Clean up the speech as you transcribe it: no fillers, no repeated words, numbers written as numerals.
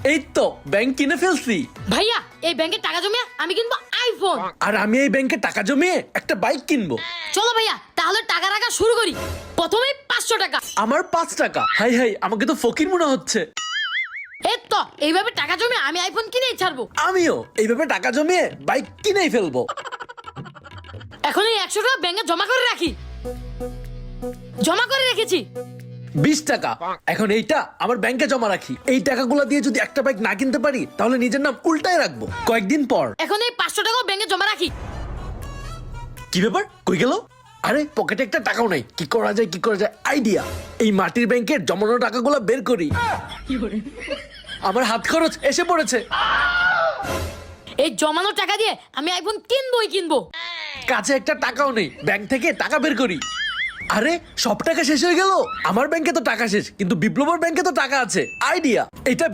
এই তো ব্যাংক কিনে ফেলছি। ভাইয়া এই ব্যাংকে টাকা জমিয়ে আমি কিনবো আইফোন। আর আমি এই ব্যাংকে টাকা জমিয়ে একটা বাইক কিনবো। চলো ভাইয়া তাহলে টাকা রাখা শুরু করি। প্রথমেই 500 টাকা। আমার 5 টাকা। হাই হাই, আমাকে তো ফকির মনে হচ্ছে। এই তো এইভাবে টাকা জমিয়ে আমি আইফোন কিনেই ছাড়বো। আমিও এইভাবে টাকা জমিয়ে বাইক কিনেই ফেলবো। এখন এই 100 টাকা ব্যাংকে জমা করে রাখি। জমা করে রেখেছি। 20 টাকা। এখন এইটা আমার ব্যাংকে জমা রাখি। এই টাকাগুলো দিয়ে যদি একটা বাইক না কিনতে পারি তাহলে নিজের নাম উল্টায় রাখবো। কয়েকদিন পর। এখন এই 500 টাকাও ব্যাংকে জমা রাখি। কি ব্যাপার, কই গেল? আরে পকেটে একটা টাকাও নাই। কি করা যায় আইডিয়া। এই মাটির ব্যাংকের জমানো টাকাগুলো বের করি। আমার হাত খরচ এসে পড়েছে। এই জমানো টাকা দিয়ে আমি আইফোন কিনবো। কাছে একটা টাকাও নেই। ব্যাংক থেকে টাকা বের করি। আরে সব টাকা শেষ হয়ে গেল। আমার ব্যাংকে তো টাকা শেষ, কিন্তু বিপ্লবের ব্যাংকে তো টাকা আছে। আইডিয়া। এটা